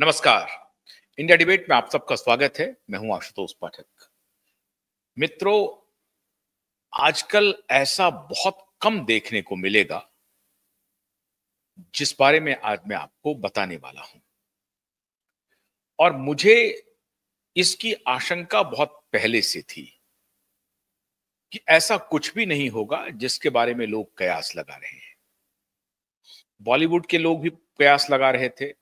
नमस्कार। India debate में आप सबका स्वागत है। मैं हूं आशुतोष पाठक। मित्रों, आजकल ऐसा बहुत कम देखने को मिलेगा जिस बारे में आज मैं आपको बताने वाला हूं, और मुझे इसकी आशंका बहुत पहले से थी कि ऐसा कुछ भी नहीं होगा जिसके बारे में लोग कयास लगा रहे हैं। बॉलीवुड के लोग भी कयास लगा रहे थे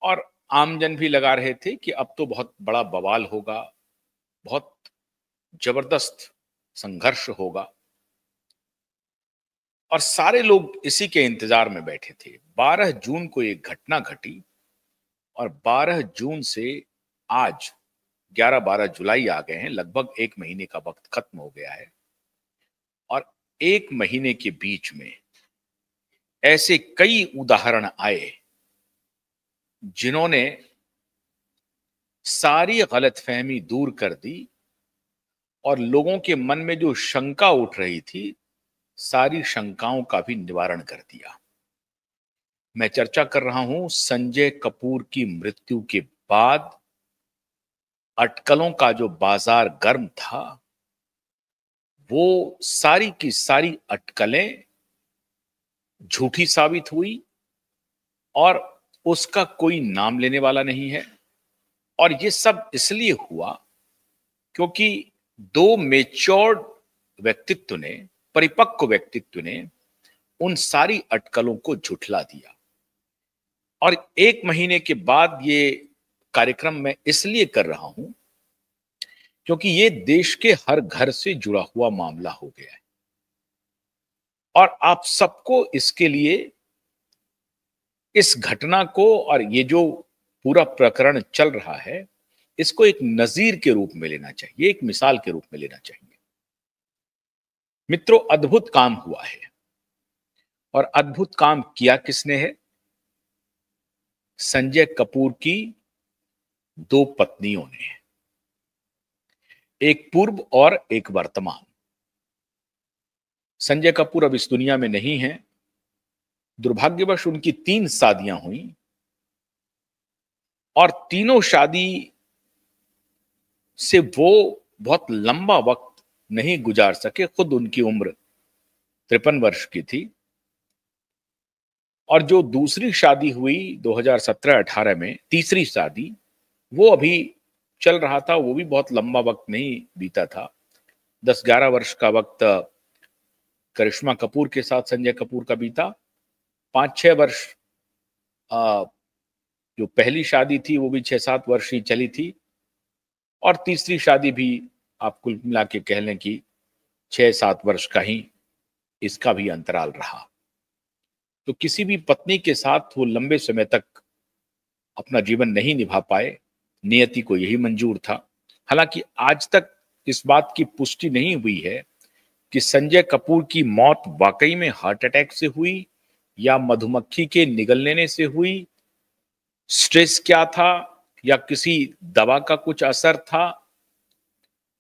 और आमजन भी लगा रहे थे कि अब तो बहुत बड़ा बवाल होगा, बहुत जबरदस्त संघर्ष होगा, और सारे लोग इसी के इंतजार में बैठे थे। 12 जून को एक घटना घटी और 12 जून से आज 11-12 जुलाई आ गए हैं। लगभग एक महीने का वक्त खत्म हो गया है, और एक महीने के बीच में ऐसे कई उदाहरण आए जिन्होंने सारी गलतफहमी दूर कर दी और लोगों के मन में जो शंका उठ रही थी, सारी शंकाओं का भी निवारण कर दिया। मैं चर्चा कर रहा हूं संजय कपूर की मृत्यु के बाद अटकलों का जो बाजार गर्म था, वो सारी की सारी अटकलें झूठी साबित हुई और उसका कोई नाम लेने वाला नहीं है। और ये सब इसलिए हुआ क्योंकि दो मेच्योर्ड व्यक्तित्व ने, परिपक्व व्यक्तित्व ने उन सारी अटकलों को झुठला दिया। और एक महीने के बाद ये कार्यक्रम मैं इसलिए कर रहा हूं क्योंकि ये देश के हर घर से जुड़ा हुआ मामला हो गया है, और आप सबको इसके लिए इस घटना को और ये जो पूरा प्रकरण चल रहा है, इसको एक नजीर के रूप में लेना चाहिए, एक मिसाल के रूप में लेना चाहिए। मित्रों, अद्भुत काम हुआ है, और अद्भुत काम किया किसने है? संजय कपूर की दो पत्नियों ने, एक पूर्व और एक वर्तमान। संजय कपूर अब इस दुनिया में नहीं है। दुर्भाग्यवश उनकी 3 शादियां हुई, और तीनों शादी से वो बहुत लंबा वक्त नहीं गुजार सके। खुद उनकी उम्र 53 वर्ष की थी, और जो दूसरी शादी हुई 2017-18 में, तीसरी शादी, वो अभी चल रहा था। वो भी बहुत लंबा वक्त नहीं बीता था। 10-11 वर्ष का वक्त करिश्मा कपूर के साथ संजय कपूर का बीता। 5-6 वर्ष जो पहली शादी थी वो भी 6-7 वर्ष ही चली थी, और तीसरी शादी भी आप कुल मिला के कह लें कि 6-7 वर्ष का ही इसका भी अंतराल रहा। तो किसी भी पत्नी के साथ वो लंबे समय तक अपना जीवन नहीं निभा पाए। नियति को यही मंजूर था। हालांकि आज तक इस बात की पुष्टि नहीं हुई है कि संजय कपूर की मौत वाकई में हार्ट अटैक से हुई या मधुमक्खी के निगलने से हुई, स्ट्रेस क्या था, या किसी दवा का कुछ असर था।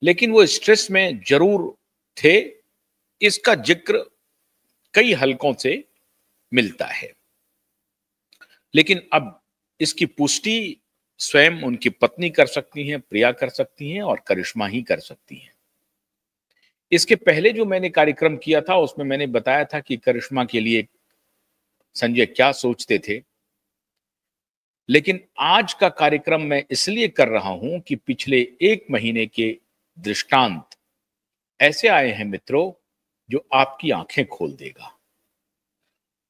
लेकिन वो स्ट्रेस में जरूर थे, इसका जिक्र कई हलकों से मिलता है। लेकिन अब इसकी पुष्टि स्वयं उनकी पत्नी कर सकती हैं, प्रिया कर सकती हैं, और करिश्मा ही कर सकती हैं। इसके पहले जो मैंने कार्यक्रम किया था उसमें मैंने बताया था कि करिश्मा के लिए संजय क्या सोचते थे। लेकिन आज का कार्यक्रम मैं इसलिए कर रहा हूं कि पिछले एक महीने के दृष्टांत ऐसे आए हैं मित्रों, जो आपकी आंखें खोल देगा,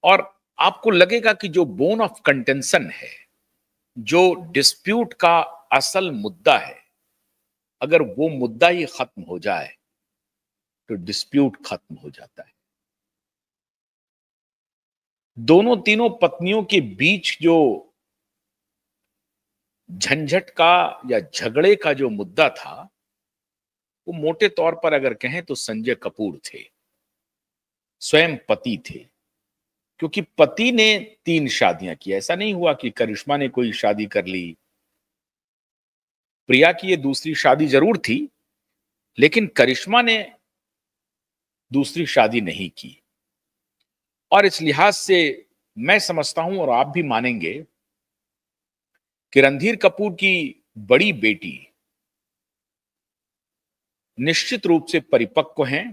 और आपको लगेगा कि जो बोन ऑफ कंटेंशन है, जो डिस्प्यूट का असल मुद्दा है, अगर वो मुद्दा ही खत्म हो जाए तो डिस्प्यूट खत्म हो जाता है। दोनों तीनों पत्नियों के बीच जो झंझट का या झगड़े का जो मुद्दा था, वो मोटे तौर पर अगर कहें तो संजय कपूर थे, स्वयं पति थे। क्योंकि पति ने 3 शादियां की। ऐसा नहीं हुआ कि करिश्मा ने कोई शादी कर ली। प्रिया की ये दूसरी शादी जरूर थी, लेकिन करिश्मा ने दूसरी शादी नहीं की। और इस लिहाज से मैं समझता हूं, और आप भी मानेंगे, कि रणधीर कपूर की बड़ी बेटी निश्चित रूप से परिपक्व हैं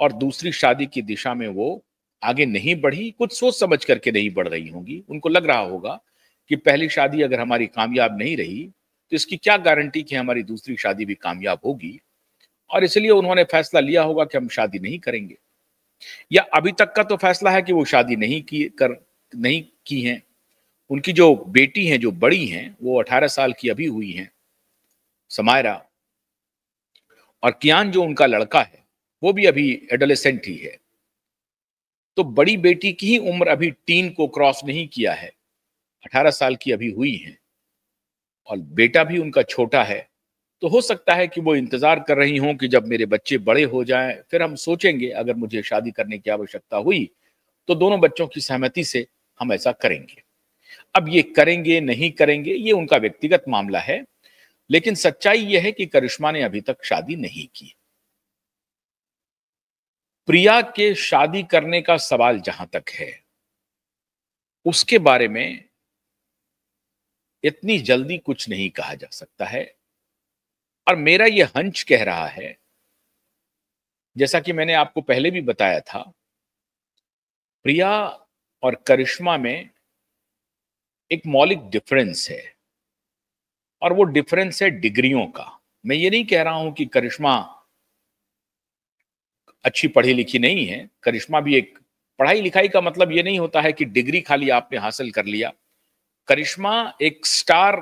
और दूसरी शादी की दिशा में वो आगे नहीं बढ़ी, कुछ सोच समझ करके नहीं बढ़ रही होंगी। उनको लग रहा होगा कि पहली शादी अगर हमारी कामयाब नहीं रही तो इसकी क्या गारंटी कि हमारी दूसरी शादी भी कामयाब होगी, और इसलिए उन्होंने फैसला लिया होगा कि हम शादी नहीं करेंगे। या अभी तक का तो फैसला है कि वो शादी नहीं की हैं। उनकी जो बेटी हैं, जो बड़ी हैं, वो 18 साल की अभी हुई हैं, समायरा, और कियान जो उनका लड़का है वो भी अभी एडोलेसेंट ही है। तो बड़ी बेटी की ही उम्र अभी टीन को क्रॉस नहीं किया है, 18 साल की अभी हुई है, और बेटा भी उनका छोटा है। तो हो सकता है कि वो इंतजार कर रही हों कि जब मेरे बच्चे बड़े हो जाएं फिर हम सोचेंगे, अगर मुझे शादी करने की आवश्यकता हुई तो दोनों बच्चों की सहमति से हम ऐसा करेंगे। अब ये करेंगे नहीं करेंगे ये उनका व्यक्तिगत मामला है, लेकिन सच्चाई यह है कि करिश्मा ने अभी तक शादी नहीं की। प्रिया के शादी करने का सवाल जहां तक है, उसके बारे में इतनी जल्दी कुछ नहीं कहा जा सकता है, और मेरा यह हंच कह रहा है, जैसा कि मैंने आपको पहले भी बताया था, प्रिया और करिश्मा में एक मौलिक डिफरेंस है, और वो डिफरेंस है डिग्रियों का। मैं ये नहीं कह रहा हूं कि करिश्मा अच्छी पढ़ी लिखी नहीं है। करिश्मा भी एक, पढ़ाई लिखाई का मतलब ये नहीं होता है कि डिग्री खाली आपने हासिल कर लिया। करिश्मा एक स्टार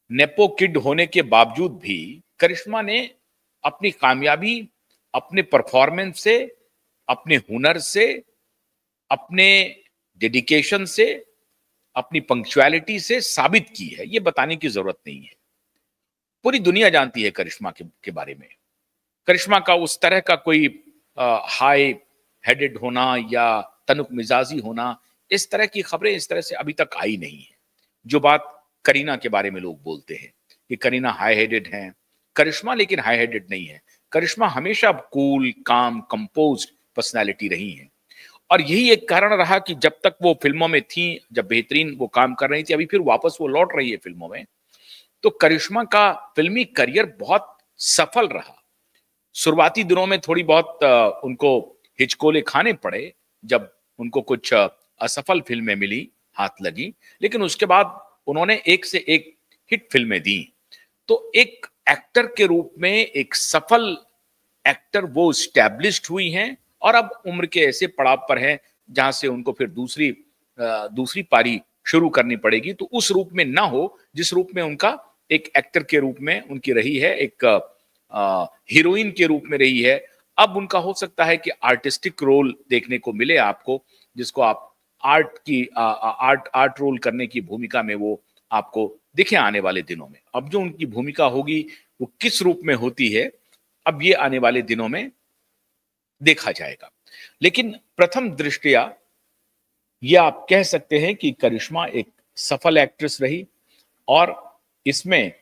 नेपो किड होने के बावजूद भी करिश्मा ने अपनी कामयाबी अपने परफॉर्मेंस से, अपने हुनर से, अपने डेडिकेशन से, अपनी पंक्चुअलिटी से साबित की है। ये बताने की जरूरत नहीं है, पूरी दुनिया जानती है करिश्मा के बारे में। करिश्मा का उस तरह का कोई हाई हेडेड होना या तनुक मिजाजी होना, इस तरह की खबरें इस तरह से अभी तक आई नहीं है। जो बात करीना के बारे में लोग बोलते हैं कि करीना हाई हेडेड हैं, करिश्मा लेकिन हाई हेडेड नहीं है। करिश्मा हमेशा कूल, काम, कंपोज्ड पर्सनालिटी रही हैं, और यही एक कारण रहा कि जब तक वो फिल्मों में थी, जब बेहतरीन वो काम कर रही थी, अभी फिर वापस वो लौट रही है फिल्मों में, तो करिश्मा का फिल्मी करियर बहुत सफल रहा। शुरुआती दिनों में थोड़ी बहुत उनको हिचकोले खाने पड़े जब उनको कुछ असफल फिल्में मिली, हाथ लगी, लेकिन उसके बाद उन्होंने एक से एक हिट फिल्में दी। तो एक एक्टर के रूप में एक सफल एक्टर वो स्टैब्लिश्ड हुई हैं, और अब उम्र के ऐसे पड़ाव पर हैं जहां से उनको फिर दूसरी पारी शुरू करनी पड़ेगी। तो उस रूप में ना हो जिस रूप में उनका एक एक्टर के रूप में उनकी रही है, एक हीरोइन के रूप में रही है। अब उनका हो सकता है कि आर्टिस्टिक रोल देखने को मिले आपको, जिसको आप आर्ट रोल करने की भूमिका में वो आपको दिखे आने वाले दिनों में। अब जो उनकी भूमिका होगी वो किस रूप में होती है, अब ये आने वाले दिनों में देखा जाएगा। लेकिन प्रथम दृष्टया ये आप कह सकते हैं कि करिश्मा एक सफल एक्ट्रेस रही, और इसमें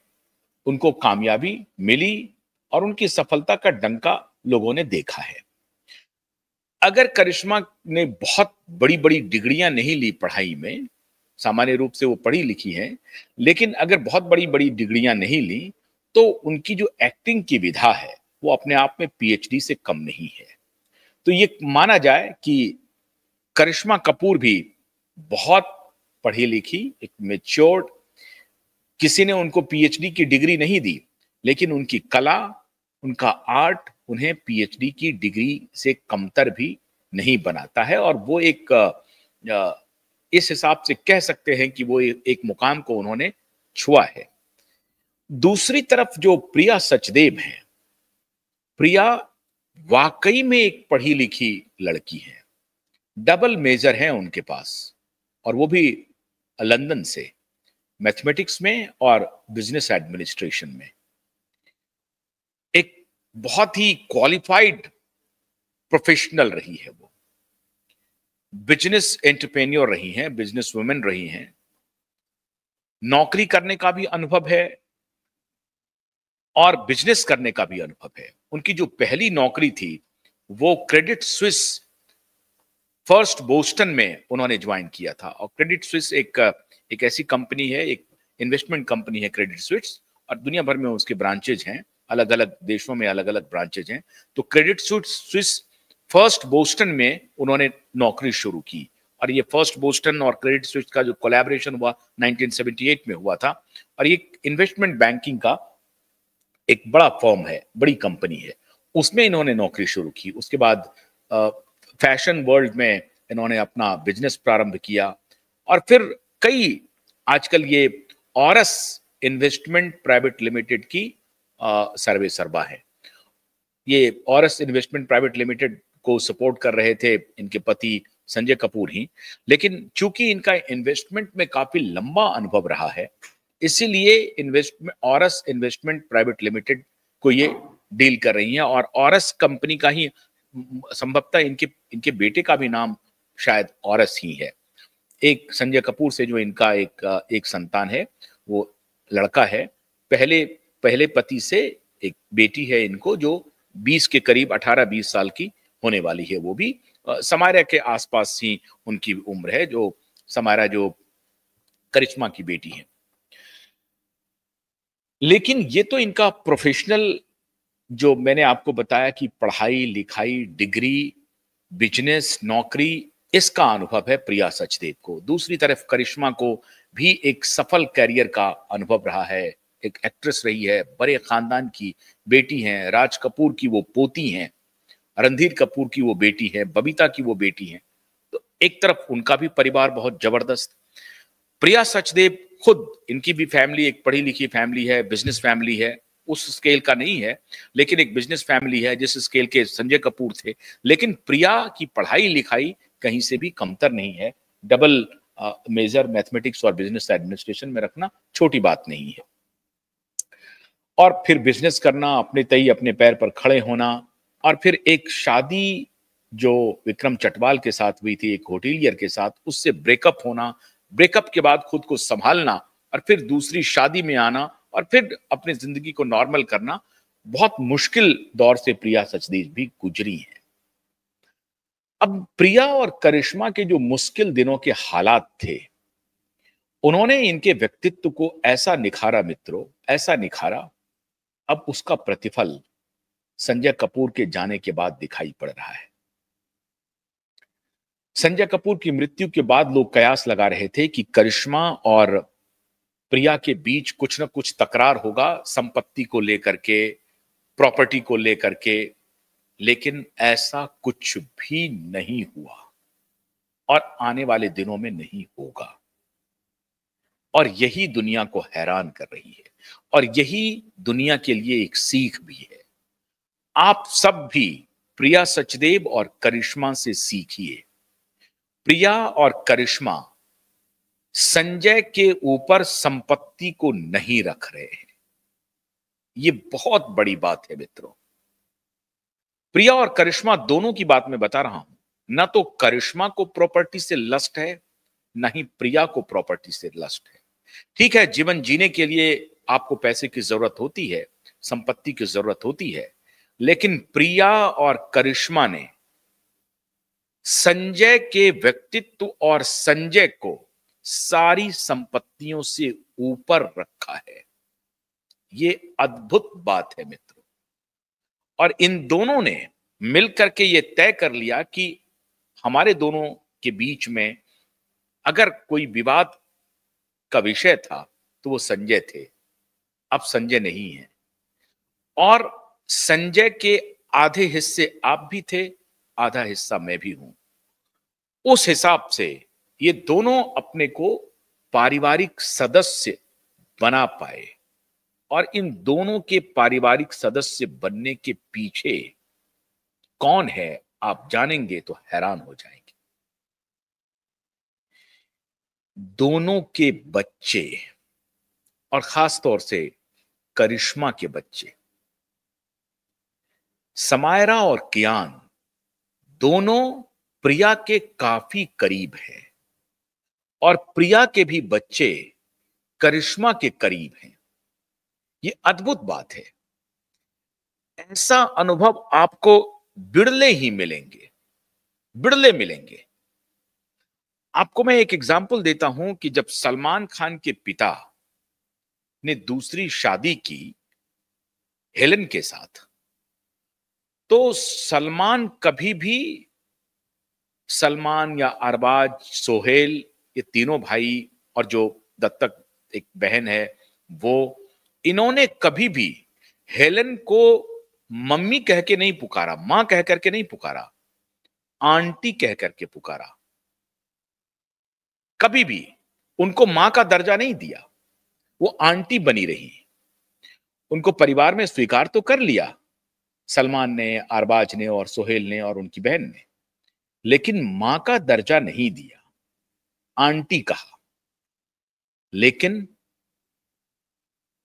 उनको कामयाबी मिली, और उनकी सफलता का डंका लोगों ने देखा है। अगर करिश्मा ने बहुत बड़ी बड़ी डिग्रियां नहीं ली पढ़ाई में, सामान्य रूप से वो पढ़ी लिखी हैं, लेकिन अगर बहुत बड़ी बड़ी डिग्रियां नहीं ली तो उनकी जो एक्टिंग की विधा है वो अपने आप में पीएचडी से कम नहीं है। तो ये माना जाए कि करिश्मा कपूर भी बहुत पढ़ी लिखी, एक मेच्योर्ड, किसी ने उनको पीएचडी की डिग्री नहीं दी, लेकिन उनकी कला, उनका आर्ट उन्हें पीएचडी की डिग्री से कमतर भी नहीं बनाता है, और वो एक इस हिसाब से कह सकते हैं कि वो एक मुकाम को उन्होंने छुआ है। दूसरी तरफ जो प्रिया सचदेव हैं, प्रिया वाकई में एक पढ़ी लिखी लड़की है, डबल मेजर है उनके पास, और वो भी लंदन से, मैथमेटिक्स में और बिजनेस एडमिनिस्ट्रेशन में। एक बहुत ही क्वालिफाइड प्रोफेशनल रही है वो, बिजनेस एंटरप्रेन्योर रही हैं, बिजनेस वुमेन रही हैं, नौकरी करने का भी अनुभव है और बिजनेस करने का भी अनुभव है। उनकी जो पहली नौकरी थी वो क्रेडिट स्विस फर्स्ट बोस्टन में उन्होंने ज्वाइन किया था, और क्रेडिट स्विस एक ऐसी कंपनी है, एक इन्वेस्टमेंट कंपनी है क्रेडिट स्विस, और दुनिया भर में उसके ब्रांचेज हैं, अलग अलग देशों में अलग अलग ब्रांचेज हैं। तो क्रेडिट स्विस फर्स्ट बोस्टन में उन्होंने नौकरी शुरू की, और ये फर्स्ट बोस्टन और क्रेडिट स्विस का जो कोलैबोरेशन हुआ 1978 में हुआ था। और ये इन्वेस्टमेंट बैंकिंग का एक बड़ा फर्म है, बड़ी कंपनी है, उसमें इन्होंने नौकरी शुरू की। उसके बाद फैशन वर्ल्ड में इन्होंने अपना बिजनेस प्रारंभ किया, और फिर कई, आजकल ये ऑरस इन्वेस्टमेंट प्राइवेट लिमिटेड की सर्वे सर्वा है। ये ऑरस इन्वेस्टमेंट प्राइवेट लिमिटेड को सपोर्ट कर रहे थे इनके पति संजय कपूर ही, लेकिन चूंकि इनका इन्वेस्टमेंट में काफी लंबा अनुभव रहा है, इसीलिए investment Aurus investment private limited को ये डील कर रही हैं। और ऑरस कंपनी का ही संभवतः इनके इनके बेटे का भी नाम शायद ऑरस ही है। एक संजय कपूर से जो इनका एक संतान है, वो लड़का है। पहले पहले पति से एक बेटी है इनको, जो 20 के करीब 18-20 साल की होने वाली है। वो भी समायरा के आसपास ही उनकी उम्र है, जो समायरा जो करिश्मा की बेटी है। लेकिन ये तो इनका प्रोफेशनल, जो मैंने आपको बताया कि पढ़ाई लिखाई, डिग्री, बिजनेस, नौकरी, इसका अनुभव है प्रिया सचदेव को। दूसरी तरफ करिश्मा को भी एक सफल कैरियर का अनुभव रहा है, एक एक्ट्रेस रही है, बड़े खानदान की बेटी हैं, राज कपूर की वो पोती हैं, रणधीर कपूर की वो बेटी है, बबीता की वो बेटी है। तो एक तरफ उनका भी परिवार बहुत जबरदस्त। प्रिया सचदेव खुद, इनकी भी फैमिली एक पढ़ी लिखी फैमिली है, बिजनेस फैमिली है, उस स्केल का नहीं है, लेकिन एक बिजनेस फैमिली है जिस स्केल के संजय कपूर थे। लेकिन प्रिया की पढ़ाई लिखाई कहीं से भी कमतर नहीं है। डबल मेजर मैथमेटिक्स और बिजनेस एडमिनिस्ट्रेशन में रखना छोटी बात नहीं है। और फिर बिजनेस करना, अपने तई अपने पैर पर खड़े होना, और फिर एक शादी जो विक्रम चटवाल के साथ हुई थी, एक होटेलियर के साथ, उससे ब्रेकअप होना, ब्रेकअप के बाद खुद को संभालना, और फिर दूसरी शादी में आना, और फिर अपनी जिंदगी को नॉर्मल करना, बहुत मुश्किल दौर से प्रिया सचदेव भी गुजरी है। अब प्रिया और करिश्मा के जो मुश्किल दिनों के हालात थे, उन्होंने इनके व्यक्तित्व को ऐसा निखारा मित्रों, ऐसा निखारा, अब उसका प्रतिफल संजय कपूर के जाने के बाद दिखाई पड़ रहा है। संजय कपूर की मृत्यु के बाद लोग कयास लगा रहे थे कि करिश्मा और प्रिया के बीच कुछ ना कुछ तकरार होगा, संपत्ति को लेकर के, प्रॉपर्टी को लेकर के, लेकिन ऐसा कुछ भी नहीं हुआ, और आने वाले दिनों में नहीं होगा। और यही दुनिया को हैरान कर रही है, और यही दुनिया के लिए एक सीख भी है। आप सब भी प्रिया सचदेव और करिश्मा से सीखिए। प्रिया और करिश्मा संजय के ऊपर संपत्ति को नहीं रख रहे हैं, ये बहुत बड़ी बात है मित्रों। प्रिया और करिश्मा दोनों की बात मैं बता रहा हूं, ना तो करिश्मा को प्रॉपर्टी से लस्ट है, ना ही प्रिया को प्रॉपर्टी से लस्ट है। ठीक है, जीवन जीने के लिए आपको पैसे की जरूरत होती है, संपत्ति की जरूरत होती है, लेकिन प्रिया और करिश्मा ने संजय के व्यक्तित्व और संजय को सारी संपत्तियों से ऊपर रखा है। ये अद्भुत बात है मित्रों। और इन दोनों ने मिलकर के ये तय कर लिया कि हमारे दोनों के बीच में अगर कोई विवाद का विषय था तो वो संजय थे, अब संजय नहीं है। और संजय के आधे हिस्से आप भी थे, आधा हिस्सा मैं भी हूं। उस हिसाब से ये दोनों अपने को पारिवारिक सदस्य बना पाए, और इन दोनों के पारिवारिक सदस्य बनने के पीछे कौन है आप जानेंगे तो हैरान हो जाएंगे। दोनों के बच्चे, और खास तौर से करिश्मा के बच्चे, समायरा और कियान, दोनों प्रिया के काफी करीब हैं, और प्रिया के भी बच्चे करिश्मा के करीब हैं। ये अद्भुत बात है। ऐसा अनुभव आपको बिरले ही मिलेंगे, बिरले मिलेंगे। आपको मैं एक एग्जाम्पल देता हूं कि जब सलमान खान के पिता ने दूसरी शादी की हेलन के साथ, तो सलमान या अरबाज, सोहेल, ये तीनों भाई और जो दत्तक एक बहन है वो, इन्होंने कभी भी हेलन को मम्मी कह के नहीं पुकारा, मां कह करके नहीं पुकारा, आंटी कह करके पुकारा। कभी भी उनको मां का दर्जा नहीं दिया, वो आंटी बनी रही। उनको परिवार में स्वीकार तो कर लिया सलमान ने, अरबाज ने और सोहेल ने और उनकी बहन ने, लेकिन मां का दर्जा नहीं दिया, आंटी कहा। लेकिन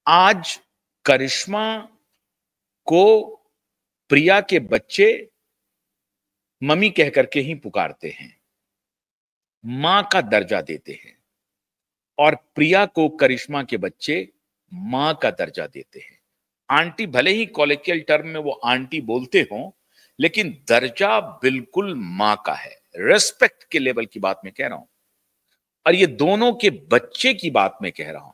आज करिश्मा को प्रिया के बच्चे मम्मी कह करके ही पुकारते हैं, मां का दर्जा देते हैं, और प्रिया को करिश्मा के बच्चे मां का दर्जा देते हैं। आंटी भले ही कॉलेक्टियल टर्म में वो आंटी बोलते हों, लेकिन दर्जा बिल्कुल मां का है। रेस्पेक्ट के लेवल की बात मैं कह रहा हूं। और ये दोनों के बच्चे की बात मैं कह रहा हूं।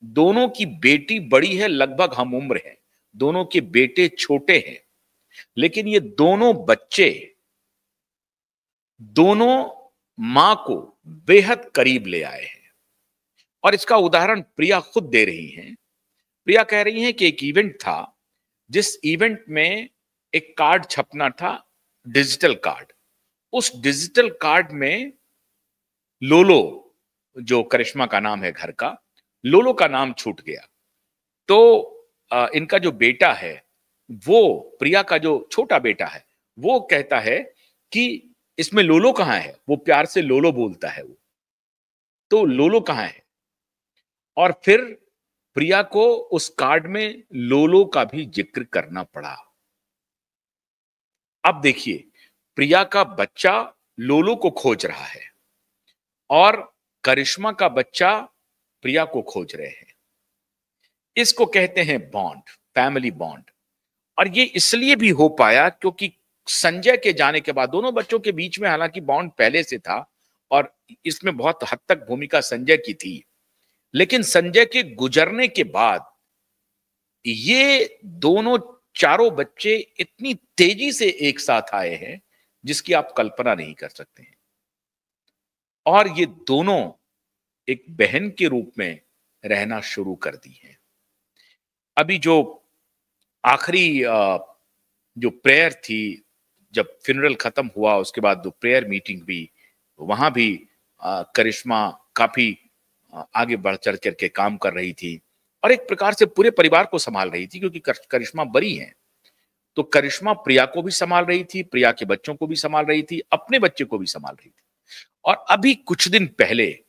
दोनों की बेटी बड़ी है, लगभग हम उम्र है, दोनों के बेटे छोटे हैं, लेकिन ये दोनों बच्चे दोनों मां को बेहद करीब ले आए हैं। और इसका उदाहरण प्रिया खुद दे रही हैं। प्रिया कह रही हैं कि एक इवेंट था, जिस इवेंट में एक कार्ड छपना था, डिजिटल कार्ड। उस डिजिटल कार्ड में लोलो, जो करिश्मा का नाम है घर का, लोलो का नाम छूट गया। तो इनका जो बेटा है, वो प्रिया का जो छोटा बेटा है, वो कहता है कि इसमें लोलो कहां है। वो प्यार से लोलो बोलता है वो, तो लोलो कहां है। और फिर प्रिया को उस कार्ड में लोलो का भी जिक्र करना पड़ा। अब देखिए, प्रिया का बच्चा लोलो को खोज रहा है और करिश्मा का बच्चा प्रिया को खोज रहे हैं। इसको कहते हैं बॉन्ड, फैमिली बॉन्ड। और ये इसलिए भी हो पाया क्योंकि संजय के जाने के बाद दोनों बच्चों के बीच में हालांकि बॉन्ड पहले से था और इसमें बहुत हद तक भूमिका संजय की थी, लेकिन संजय के गुजरने के बाद ये दोनों चारों बच्चे इतनी तेजी से एक साथ आए हैं जिसकी आप कल्पना नहीं कर सकते हैं। और ये दोनों एक बहन के रूप में रहना शुरू कर दी हैं। अभी जो आखिरी जो प्रेयर थी, जब फ्यूनरल खत्म हुआ उसके बाद जो प्रेयर मीटिंग हुई, वहां भी करिश्मा काफी आगे बढ़ चढ़ करके काम कर रही थी और एक प्रकार से पूरे परिवार को संभाल रही थी, क्योंकि करिश्मा बड़ी है। तो करिश्मा प्रिया को भी संभाल रही थी, प्रिया के बच्चों को भी संभाल रही थी, अपने बच्चे को भी संभाल रही थी। और अभी कुछ दिन पहले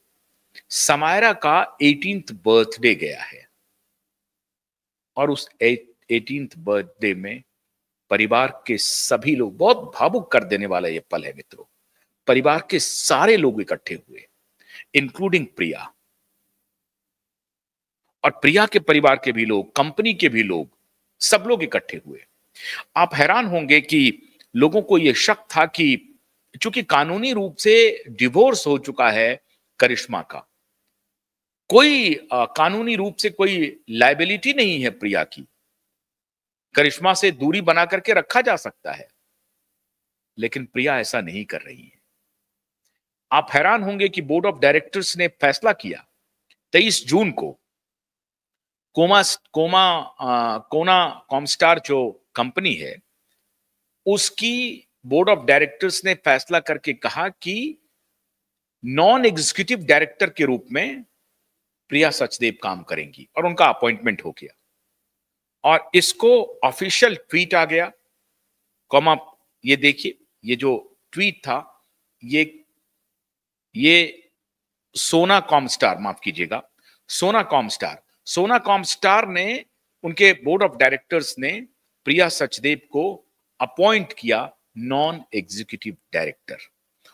समायरा का 18th बर्थडे गया है और उस 18th बर्थडे में परिवार के सभी लोग, बहुत भावुक कर देने वाला ये पल है मित्रों, परिवार के सारे लोग इकट्ठे हुए, इंक्लूडिंग प्रिया। और प्रिया के परिवार के भी लोग, कंपनी के भी लोग, सब लोग इकट्ठे हुए। आप हैरान होंगे कि लोगों को यह शक था कि चूंकि कानूनी रूप से डिवोर्स हो चुका है करिश्मा का, कोई कानूनी रूप से कोई लायबिलिटी नहीं है प्रिया की, करिश्मा से दूरी बना करके रखा जा सकता है, लेकिन प्रिया ऐसा नहीं कर रही है। आप हैरान होंगे कि बोर्ड ऑफ डायरेक्टर्स ने फैसला किया 23 जून को, कोना कॉमस्टार जो कंपनी है उसकी बोर्ड ऑफ डायरेक्टर्स ने फैसला करके कहा कि नॉन एग्जीक्यूटिव डायरेक्टर के रूप में प्रिया सचदेव काम करेंगी और उनका अपॉइंटमेंट हो गया। और इसको ऑफिशियल ट्वीट आ गया, ये देखिए, ये जो ट्वीट था, ये सोना कॉमस्टार, माफ कीजिएगा, सोना कॉमस्टार ने, उनके बोर्ड ऑफ डायरेक्टर्स ने प्रिया सचदेव को अपॉइंट किया नॉन एग्जीक्यूटिव डायरेक्टर।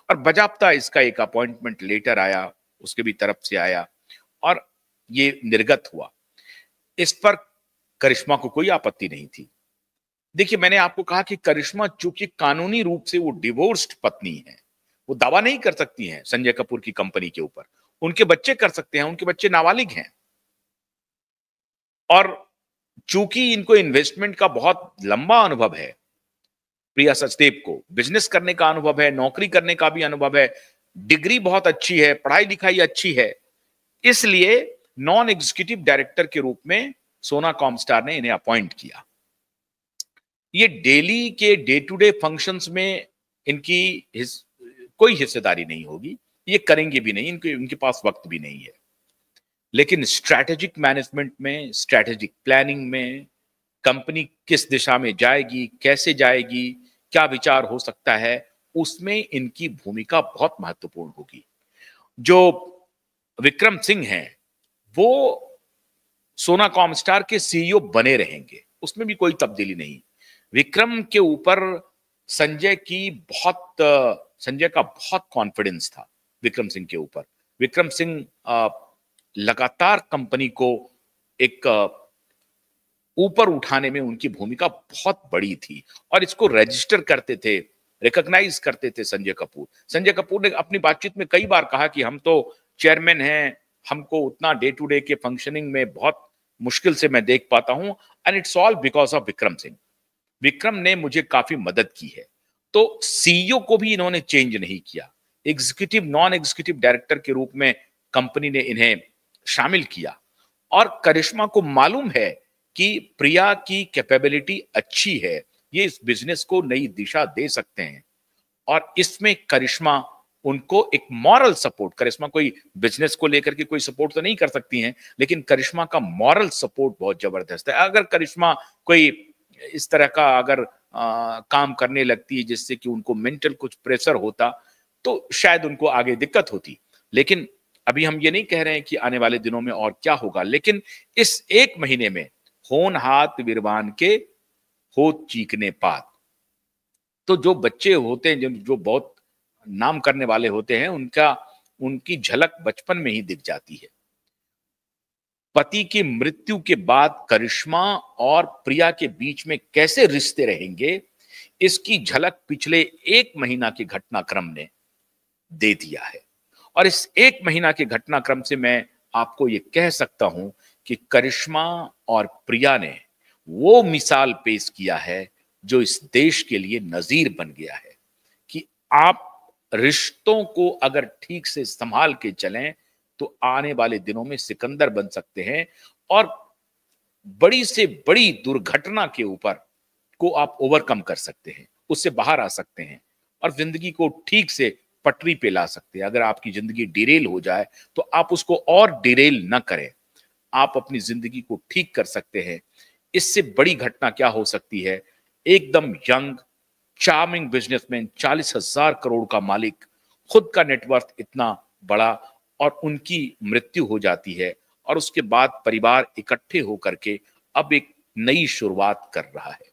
और बजाप्ता इसका एक अपॉइंटमेंट लेटर आया, उसके भी तरफ से आया और ये निर्गत हुआ। इस पर करिश्मा को कोई आपत्ति नहीं थी। देखिए, मैंने आपको कहा कि करिश्मा चूंकि कानूनी रूप से वो डिवोर्स्ड पत्नी है, वो दावा नहीं कर सकती हैं संजय कपूर की कंपनी के ऊपर। उनके बच्चे कर सकते हैं, उनके बच्चे नाबालिग हैं। और चूंकि इनको इन्वेस्टमेंट का बहुत लंबा अनुभव है, प्रिया सचदेव को बिजनेस करने का अनुभव है, नौकरी करने का भी अनुभव है, डिग्री बहुत अच्छी है, पढ़ाई लिखाई अच्छी है, इसलिए नॉन एग्जीक्यूटिव डायरेक्टर के रूप में सोना कॉमस्टार ने इन्हें अपॉइंट किया। ये डेली के डे टू डे फंक्शंस में इनकी कोई हिस्सेदारी नहीं होगी, ये करेंगे भी नहीं, इनके पास वक्त भी नहीं है। लेकिन स्ट्रैटेजिक मैनेजमेंट में, स्ट्रैटेजिक प्लानिंग में, कंपनी किस दिशा में जाएगी, कैसे जाएगी, क्या विचार हो सकता है, उसमें इनकी भूमिका बहुत महत्वपूर्ण होगी। जो विक्रम सिंह हैं, वो सोना कॉमस्टार के सीईओ बने रहेंगे, उसमें भी कोई तब्दीली नहीं। विक्रम के ऊपर संजय का बहुत कॉन्फिडेंस था विक्रम सिंह के ऊपर। विक्रम सिंह लगातार कंपनी को एक ऊपर उठाने में उनकी भूमिका बहुत बड़ी थी और इसको रजिस्टर करते थे, रिकॉग्नाइज करते थे संजय कपूर। संजय कपूर ने अपनी बातचीत में कई बार कहा कि हम तो चेयरमैन हैं, हमको उतना डे टू डे के फंक्शनिंग में बहुत मुश्किल से मैं देख पाता हूं, and it's all because of Vikram Singh. Vikram ने मुझे काफी मदद की है। तो सीईओ को भी इन्होंने चेंज नहीं किया, एग्जीक्यूटिव नॉन एग्जीक्यूटिव डायरेक्टर के रूप में कंपनी ने इन्हें शामिल किया। और करिश्मा को मालूम है कि प्रिया की कैपेबिलिटी अच्छी है, ये इस बिजनेस को नई दिशा दे सकते हैं, और इसमें करिश्मा उनको एक मॉरल सपोर्ट, करिश्मा कोई बिजनेस को लेकर के कोई सपोर्ट तो नहीं कर सकती हैं, लेकिन करिश्मा का मॉरल सपोर्ट बहुत जबरदस्त है। अगर करिश्मा कोई इस तरह का अगर काम करने लगती है जिससे कि उनको मेंटल कुछ प्रेशर होता, तो शायद उनको आगे दिक्कत होती। लेकिन अभी हम ये नहीं कह रहे हैं कि आने वाले दिनों में और क्या होगा, लेकिन इस एक महीने में होन हाथ विरवान के होत चीकने पात, तो जो बच्चे होते हैं, जो बहुत नाम करने वाले होते हैं, उनकी झलक बचपन में ही दिख जाती है। पति की मृत्यु के बाद करिश्मा और प्रिया के बीच में कैसे रिश्ते रहेंगे, इसकी झलक पिछले एक महीना के घटनाक्रम ने दे दिया है। और इस एक महीना के घटनाक्रम से मैं आपको ये कह सकता हूं कि करिश्मा और प्रिया ने वो मिसाल पेश किया है जो इस देश के लिए नजीर बन गया है कि आप रिश्तों को अगर ठीक से संभाल के चलें तो आने वाले दिनों में सिकंदर बन सकते हैं, और बड़ी से बड़ी दुर्घटना के ऊपर को आप ओवरकम कर सकते हैं, उससे बाहर आ सकते हैं और जिंदगी को ठीक से पटरी पे ला सकते हैं। अगर आपकी जिंदगी डिरेल हो जाए तो आप उसको और डिरेल न करें, आप अपनी जिंदगी को ठीक कर सकते हैं। इससे बड़ी घटना क्या हो सकती है? एकदम यंग चार्मिंग बिजनेसमैन, 40,000 करोड़ का मालिक, खुद का नेटवर्थ इतना बड़ा, और उनकी मृत्यु हो जाती है, और उसके बाद परिवार इकट्ठे होकर के अब एक नई शुरुआत कर रहा है।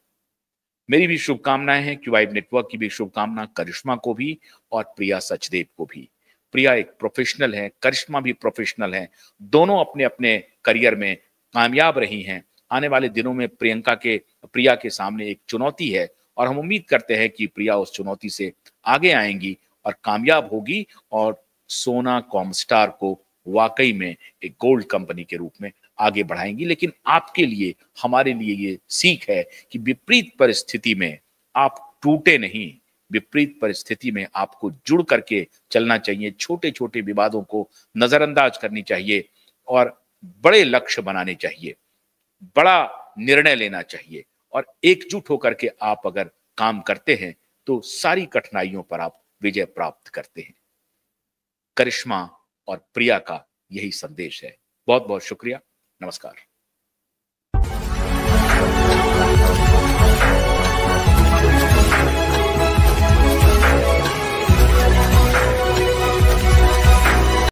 मेरी भी शुभकामनाएं हैं, क्यूवाइब नेटवर्क की भी शुभकामना करिश्मा को भी और प्रिया सचदेव को भी। प्रिया एक प्रोफेशनल है, करिश्मा भी प्रोफेशनल है, दोनों अपने अपने करियर में कामयाब रही हैं। आने वाले दिनों में प्रिया के सामने एक चुनौती है, और हम उम्मीद करते हैं कि प्रिया उस चुनौती से आगे आएंगी और कामयाब होगी, और सोना कॉमस्टार को वाकई में एक गोल्ड कंपनी के रूप में आगे बढ़ाएंगी। लेकिन आपके लिए, हमारे लिए ये सीख है कि विपरीत परिस्थिति में आप टूटे नहीं, विपरीत परिस्थिति में आपको जुड़ करके चलना चाहिए, छोटे छोटे विवादों को नजरअंदाज करनी चाहिए और बड़े लक्ष्य बनाने चाहिए, बड़ा निर्णय लेना चाहिए, और एकजुट होकर के आप अगर काम करते हैं तो सारी कठिनाइयों पर आप विजय प्राप्त करते हैं। करिश्मा और प्रिया का यही संदेश है। बहुत बहुत शुक्रिया। नमस्कार।